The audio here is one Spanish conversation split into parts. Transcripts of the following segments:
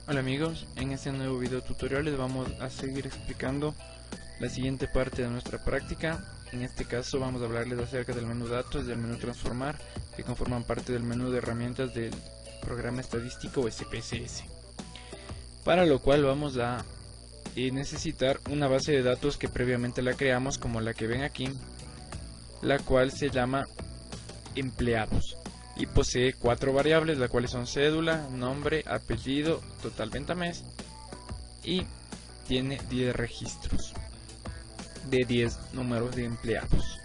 Hola amigos, en este nuevo video tutorial les vamos a seguir explicando la siguiente parte de nuestra práctica. En este caso vamos a hablarles acerca del menú datos y del menú transformar, que conforman parte del menú de herramientas del programa estadístico SPSS. Para lo cual vamos a necesitar una base de datos que previamente la creamos, como la que ven aquí, la cual se llama empleados. Y posee 4 variables, las cuales son cédula, nombre, apellido, total venta mes, y tiene 10 registros de 10 números de empleados.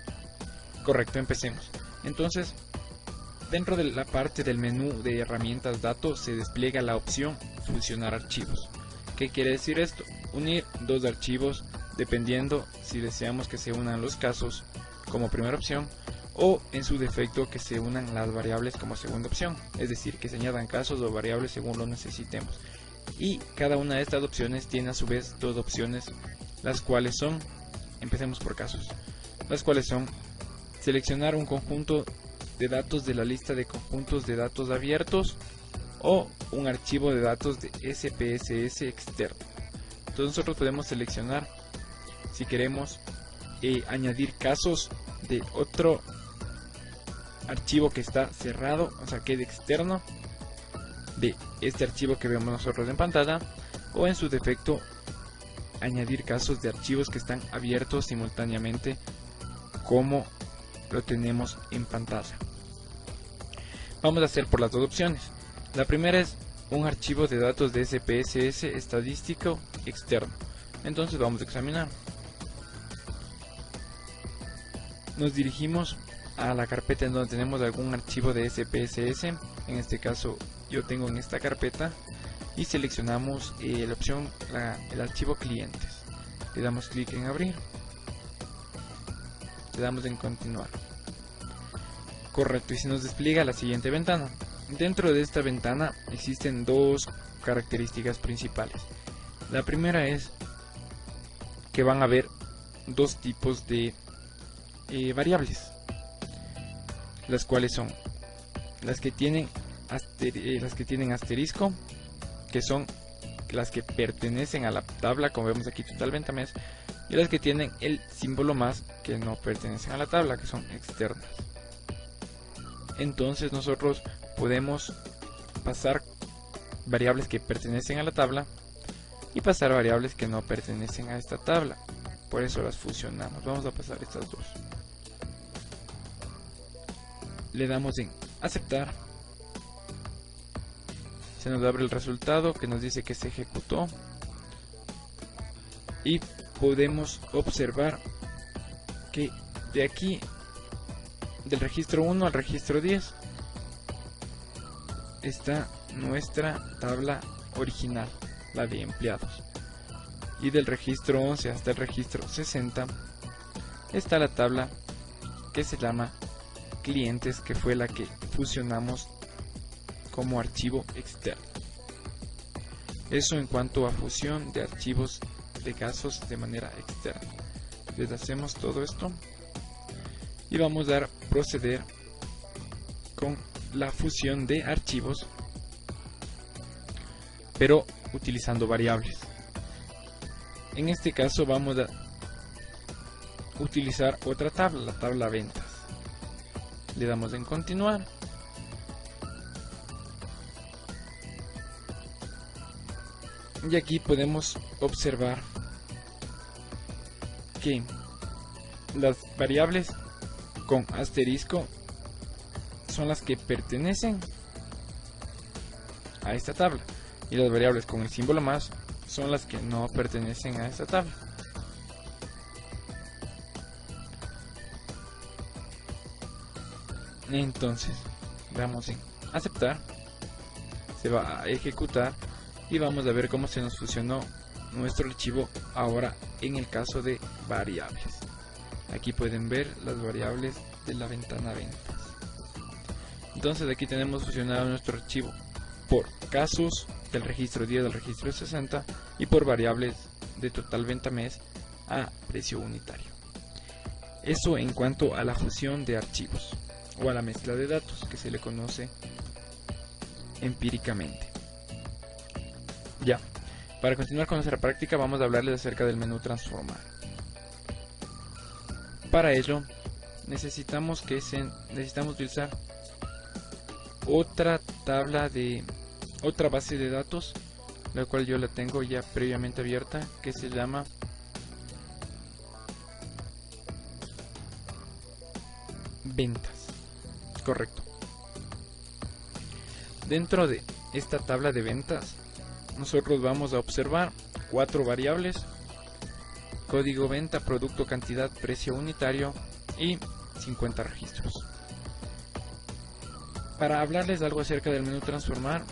Correcto, empecemos. Entonces, dentro de la parte del menú de herramientas datos se despliega la opción fusionar archivos. ¿Qué quiere decir esto? Unir 2 archivos dependiendo si deseamos que se unan los casos como primera opción, o en su defecto que se unan las variables como segunda opción, es decir, que se añadan casos o variables según lo necesitemos. Y cada una de estas opciones tiene a su vez 2 opciones, las cuales son, empecemos por casos, las cuales son seleccionar un conjunto de datos de la lista de conjuntos de datos abiertos o un archivo de datos de SPSS externo. Entonces nosotros podemos seleccionar si queremos añadir casos de otro archivo que está cerrado, o sea que es externo de este archivo que vemos nosotros en pantalla, o en su defecto añadir casos de archivos que están abiertos simultáneamente como lo tenemos en pantalla. Vamos a hacer por las 2 opciones. La primera es un archivo de datos de SPSS estadístico externo. Entonces vamos a examinar. Nos dirigimos a la carpeta en donde tenemos algún archivo de SPSS. En este caso yo tengo en esta carpeta, y seleccionamos la opción el archivo clientes. Le damos clic en abrir, le damos en continuar. Correcto, y se nos despliega la siguiente ventana. Dentro de esta ventana existen 2 características principales. La primera es que van a haber 2 tipos de variables, las cuales son las que tienen asterisco, que son las que pertenecen a la tabla, como vemos aquí total venta mes, y las que tienen el símbolo más, que no pertenecen a la tabla, que son externas. Entonces nosotros podemos pasar variables que pertenecen a la tabla y pasar variables que no pertenecen a esta tabla, por eso las fusionamos. Vamos a pasar estas 2. Le damos en aceptar, se nos abre el resultado que nos dice que se ejecutó, y podemos observar que de aquí, del registro 1 al registro 10, está nuestra tabla original, la de empleados, y del registro 11 hasta el registro 60 está la tabla que se llama clientes, que fue la que fusionamos como archivo externo. Eso en cuanto a fusión de archivos de casos de manera externa. Deshacemos todo esto y vamos a proceder con la fusión de archivos, pero utilizando variables. En este caso vamos a utilizar otra tabla, la tabla ventas. Le damos en continuar, y aquí podemos observar que las variables con asterisco son las que pertenecen a esta tabla, y las variables con el símbolo más son las que no pertenecen a esta tabla. Entonces damos en aceptar, se va a ejecutar y vamos a ver cómo se nos fusionó nuestro archivo ahora en el caso de variables. Aquí pueden ver las variables de la ventana ventas. Entonces aquí tenemos fusionado nuestro archivo por casos del registro 10 al registro 60 y por variables de total venta mes a precio unitario. Eso en cuanto a la fusión de archivos o a la mezcla de datos, que se le conoce empíricamente. Ya, para continuar con nuestra práctica vamos a hablarles acerca del menú transformar. Para ello necesitamos utilizar otra base de datos, la cual yo la tengo ya previamente abierta, que se llama ventas. Correcto. Dentro de esta tabla de ventas nosotros vamos a observar 4 variables: código venta, producto, cantidad, precio unitario y 50 registros. Para hablarles algo acerca del menú transformar,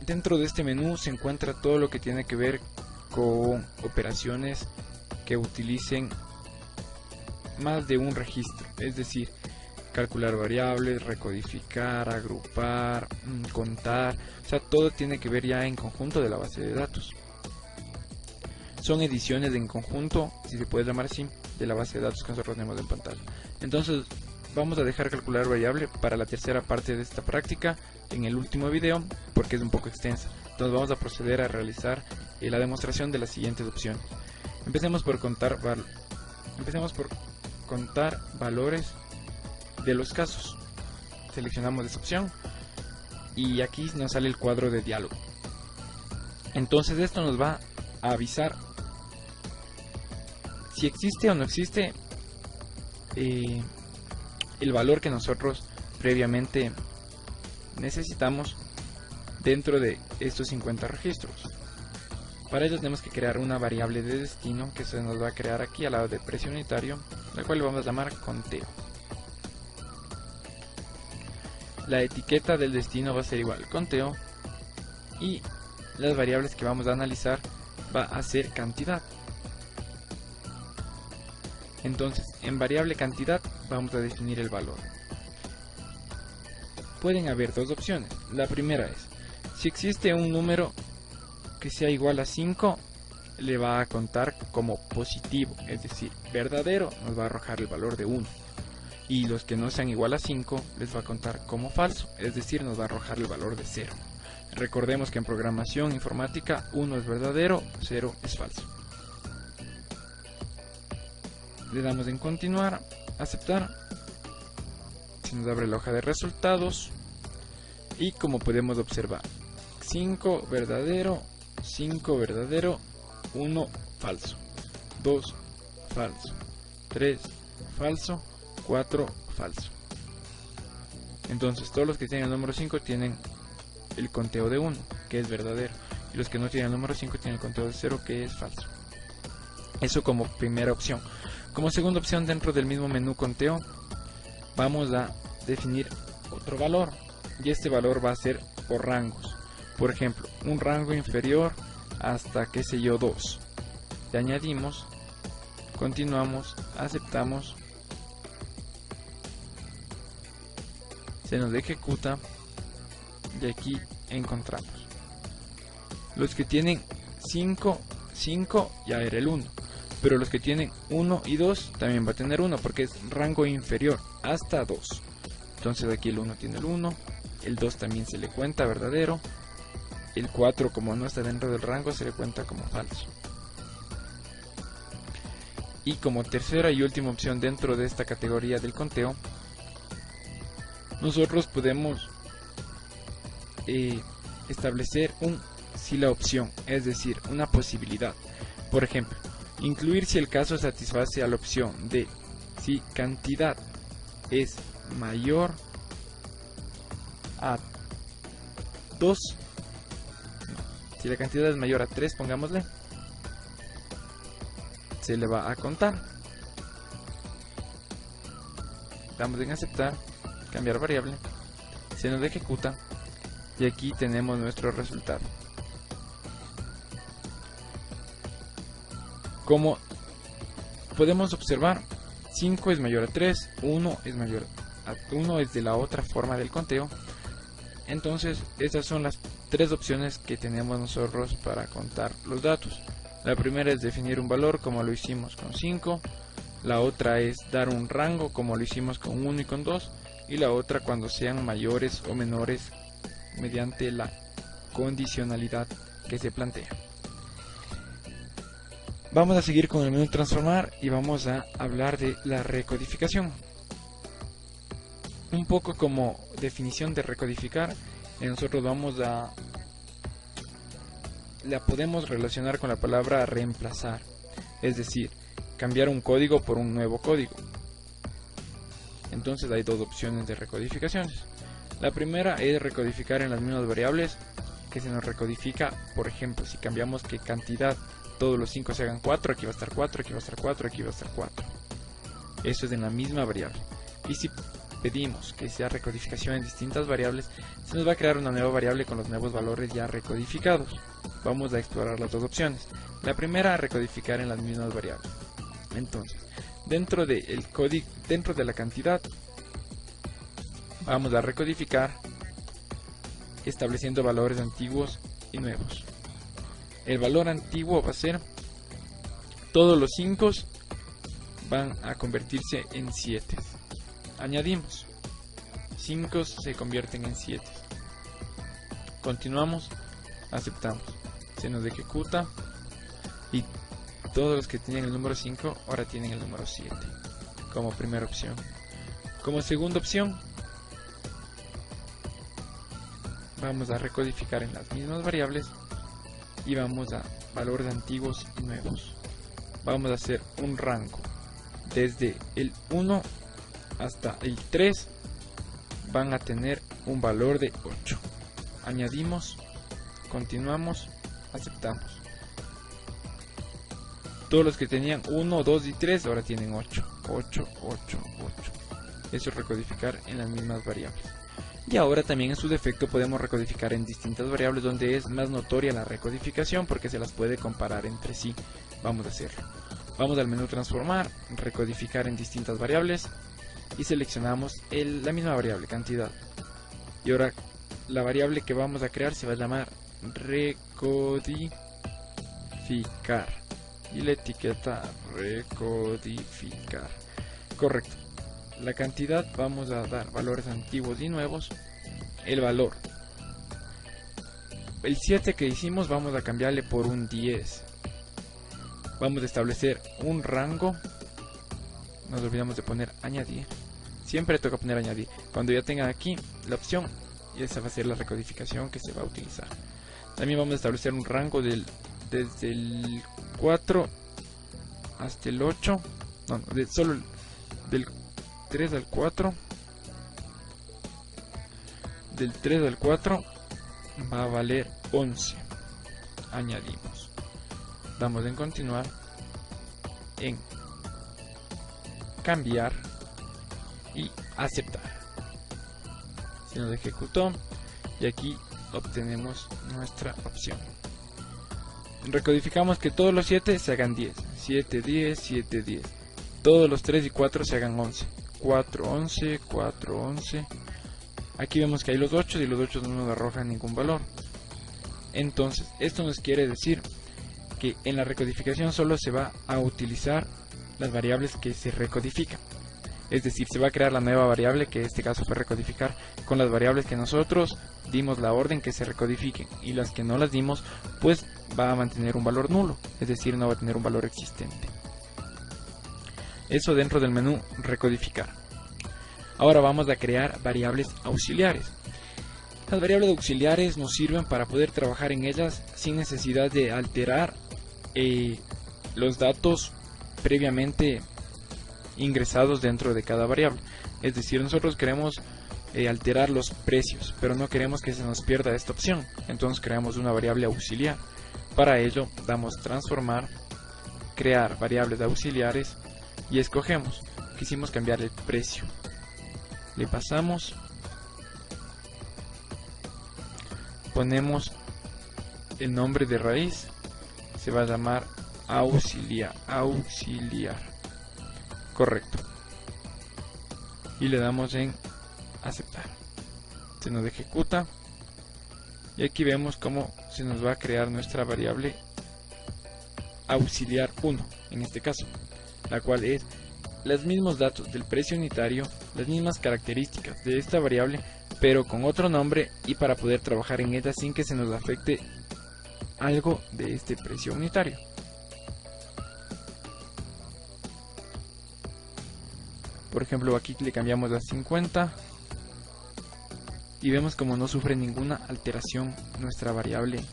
dentro de este menú se encuentra todo lo que tiene que ver con operaciones que utilicen más de un registro, es decir, calcular variables, recodificar, agrupar, contar, o sea, todo tiene que ver ya en conjunto de la base de datos. Son ediciones en conjunto, si se puede llamar así, de la base de datos que nosotros tenemos en pantalla. Entonces vamos a dejar calcular variable para la tercera parte de esta práctica en el último video, porque es un poco extensa. Entonces vamos a proceder a realizar la demostración de las siguientes opciones. Empecemos por contar valores de los casos. Seleccionamos esa opción y aquí nos sale el cuadro de diálogo. Entonces esto nos va a avisar si existe o no existe el valor que nosotros previamente necesitamos dentro de estos 50 registros. Para ello tenemos que crear una variable de destino que se nos va a crear aquí al lado de precio unitario, la cual le vamos a llamar conteo. La etiqueta del destino va a ser igual conteo y las variables que vamos a analizar va a ser cantidad. Entonces, en variable cantidad vamos a definir el valor. Pueden haber dos opciones. La primera es, si existe un número que sea igual a 5, le va a contar como positivo, es decir, verdadero, nos va a arrojar el valor de 1. Y los que no sean igual a 5 les va a contar como falso, es decir, nos va a arrojar el valor de 0. Recordemos que en programación informática 1 es verdadero, 0 es falso. Le damos en continuar, aceptar, se nos abre la hoja de resultados y como podemos observar, 5 verdadero, 5 verdadero, 1 falso, 2 falso, 3 falso, 4 falso. Entonces todos los que tienen el número 5 tienen el conteo de 1, que es verdadero, y los que no tienen el número 5 tienen el conteo de 0, que es falso. Eso como primera opción. Como segunda opción, dentro del mismo menú conteo vamos a definir otro valor, y este valor va a ser por rangos. Por ejemplo, un rango inferior hasta, qué sé yo, 2. Le añadimos, continuamos, aceptamos, se nos ejecuta y aquí encontramos los que tienen 5 ya era el 1, pero los que tienen 1 y 2 también va a tener 1 porque es rango inferior hasta 2. Entonces aquí el 1 tiene el 1, el 2 también se le cuenta verdadero, el 4 como no está dentro del rango se le cuenta como falso. Y como tercera y última opción dentro de esta categoría del conteo, nosotros podemos establecer si la opción, es decir, una posibilidad. Por ejemplo, incluir si el caso satisface a la opción de si cantidad es mayor a 2, si la cantidad es mayor a 3, pongámosle, se le va a contar. Damos en aceptar, cambiar variable, se nos ejecuta y aquí tenemos nuestro resultado. Como podemos observar, 5 es mayor a 3, 1 es mayor a 1 es de la otra forma del conteo. Entonces estas son las tres opciones que tenemos nosotros para contar los datos. La primera es definir un valor como lo hicimos con 5, la otra es dar un rango como lo hicimos con 1 y con 2, y la otra cuando sean mayores o menores mediante la condicionalidad que se plantea. Vamos a seguir con el menú transformar y vamos a hablar de la recodificación. Un poco como definición de recodificar, nosotros la podemos relacionar con la palabra reemplazar, es decir, cambiar un código por un nuevo código. Entonces hay dos opciones de recodificaciones. La primera es recodificar en las mismas variables que se nos recodifica. Por ejemplo, si cambiamos que cantidad, todos los 5 se hagan 4, aquí va a estar 4, aquí va a estar 4, aquí va a estar 4. Eso es en la misma variable. Y si pedimos que sea recodificación en distintas variables, se nos va a crear una nueva variable con los nuevos valores ya recodificados. Vamos a explorar las dos opciones. La primera, recodificar en las mismas variables. Entonces, dentro de la cantidad, vamos a recodificar estableciendo valores antiguos y nuevos. El valor antiguo va a ser todos los 5 van a convertirse en 7. Añadimos 5 se convierten en 7. Continuamos, aceptamos, se nos ejecuta y todos los que tenían el número 5 ahora tienen el número 7 como primera opción. Como segunda opción, vamos a recodificar en las mismas variables y vamos a valores antiguos y nuevos. Vamos a hacer un rango desde el 1 hasta el 3 van a tener un valor de 8. Añadimos, continuamos, aceptamos. Todos los que tenían 1, 2 y 3 ahora tienen 8. 8, 8, 8. Eso es recodificar en las mismas variables. Y ahora también en su defecto podemos recodificar en distintas variables donde es más notoria la recodificación porque se las puede comparar entre sí. Vamos a hacerlo. Vamos al menú transformar, recodificar en distintas variables y seleccionamos la misma variable, cantidad. Y ahora la variable que vamos a crear se va a llamar recodificar y la etiqueta recodificar. Correcto. La cantidad vamos a dar valores antiguos y nuevos. El valor, el 7 que hicimos vamos a cambiarle por un 10. Vamos a establecer un rango. Nos olvidamos de poner añadir. Siempre toca poner añadir. Cuando ya tengan aquí la opción, esa va a ser la recodificación que se va a utilizar. También vamos a establecer un rango desde el 4 hasta el 8. No, solo del 3 al 4. Del 3 al 4 va a valer 11. Añadimos. Damos en continuar, en cambiar y aceptar. Se nos ejecutó y aquí obtenemos nuestra opción. Recodificamos que todos los 7 se hagan 10. 7, 10, 7, 10. Todos los 3 y 4 se hagan 11. 4, 11, 4, 11. Aquí vemos que hay los 8 y los 8 no nos arrojan ningún valor. Entonces, esto nos quiere decir que en la recodificación solo se va a utilizar las variables que se recodifican. Es decir, se va a crear la nueva variable, que en este caso fue recodificar, con las variables que nosotros dimos la orden que se recodifiquen, y las que no las dimos, pues va a mantener un valor nulo, es decir, no va a tener un valor existente. Eso dentro del menú recodificar. Ahora vamos a crear variables auxiliares. Las variables auxiliares nos sirven para poder trabajar en ellas sin necesidad de alterar los datos previamente ingresados dentro de cada variable. Es decir, nosotros queremos alterar los precios, pero no queremos que se nos pierda esta opción. Entonces creamos una variable auxiliar. Para ello damos transformar, crear variables auxiliares y escogemos. Quisimos cambiar el precio. Le pasamos, ponemos el nombre de raíz, se va a llamar auxiliar. Correcto. Y le damos en aceptar. Se nos ejecuta y aquí vemos cómo se nos va a crear nuestra variable auxiliar 1 en este caso, la cual es los mismos datos del precio unitario, las mismas características de esta variable, pero con otro nombre, y para poder trabajar en ella sin que se nos afecte algo de este precio unitario. Por ejemplo, aquí le cambiamos a 50 y vemos como no sufre ninguna alteración nuestra variable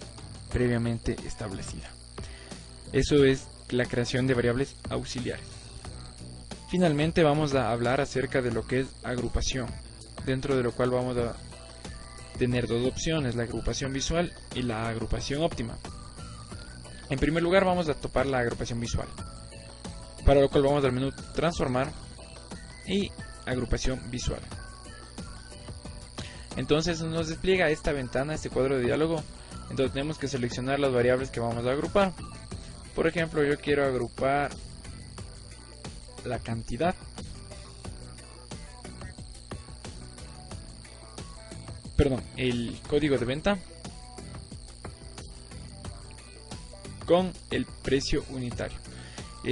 previamente establecida. Eso es la creación de variables auxiliares. Finalmente vamos a hablar acerca de lo que es agrupación, dentro de lo cual vamos a tener dos opciones, la agrupación visual y la agrupación óptima. En primer lugar vamos a topar la agrupación visual, para lo cual vamos al menú transformar y agrupación visual. Entonces nos despliega esta ventana, este cuadro de diálogo. Entonces tenemos que seleccionar las variables que vamos a agrupar. Por ejemplo, yo quiero agrupar la cantidad, el código de venta con el precio unitario.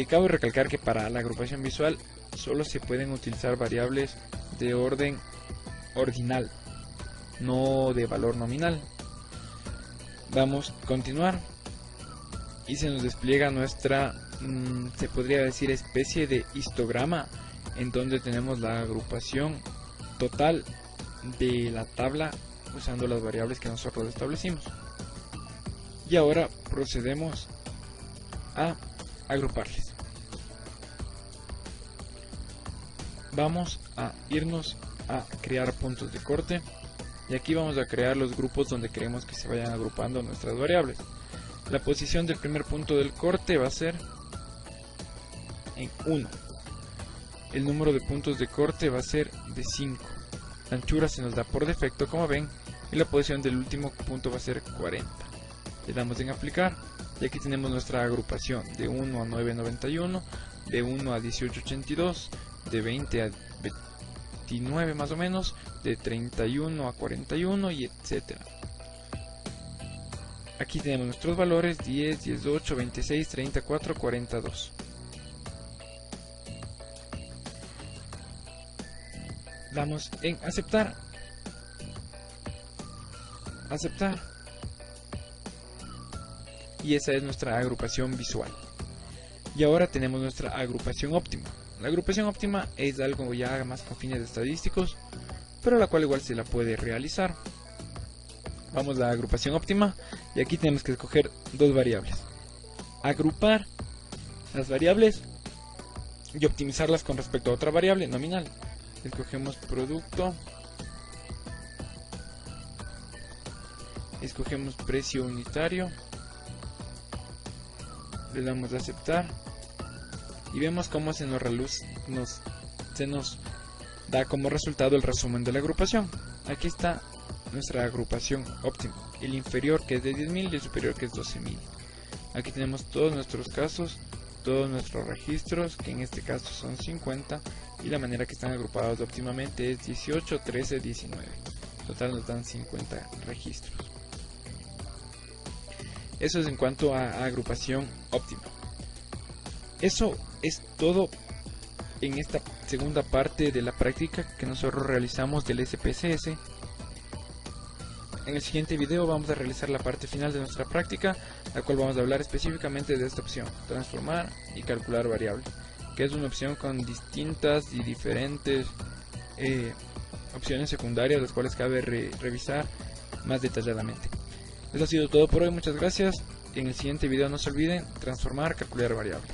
Cabe recalcar que para la agrupación visual solo se pueden utilizar variables de orden ordinal, no de valor nominal. Vamos a continuar y se nos despliega nuestra, se podría decir, especie de histograma, en donde tenemos la agrupación total de la tabla usando las variables que nosotros establecimos. Y ahora procedemos a agruparles. Vamos a irnos a crear puntos de corte y aquí vamos a crear los grupos donde queremos que se vayan agrupando nuestras variables. La posición del primer punto del corte va a ser en 1. El número de puntos de corte va a ser de 5. La anchura se nos da por defecto, como ven, y la posición del último punto va a ser 40. Le damos en aplicar y aquí tenemos nuestra agrupación de 1 a 991, de 1 a 1882, de 20 a 29 más o menos, de 31 a 41 y etcétera. Aquí tenemos nuestros valores 10, 18, 26, 34, 42. Damos en aceptar. Aceptar. Y esa es nuestra agrupación visual. Y ahora tenemos nuestra agrupación óptima. La agrupación óptima es algo ya más con fines estadísticos, pero la cual igual se la puede realizar. Vamos a la agrupación óptima y aquí tenemos que escoger dos variables. Agrupar las variables y optimizarlas con respecto a otra variable nominal. Escogemos producto, escogemos precio unitario, le damos a aceptar y vemos cómo se nos da como resultado el resumen de la agrupación. Aquí está nuestra agrupación óptima, el inferior que es de 10.000 y el superior que es 12.000. Aquí tenemos todos nuestros casos, todos nuestros registros, que en este caso son 50, y la manera que están agrupados óptimamente es 18, 13, 19. En total nos dan 50 registros. Eso es en cuanto a agrupación óptima. Eso es todo en esta segunda parte de la práctica que nosotros realizamos del SPSS. En el siguiente video vamos a realizar la parte final de nuestra práctica, la cual vamos a hablar específicamente de esta opción, transformar y calcular variable, que es una opción con distintas y diferentes opciones secundarias, las cuales cabe revisar más detalladamente. Eso ha sido todo por hoy, muchas gracias. En el siguiente video no se olviden transformar, calcular variable.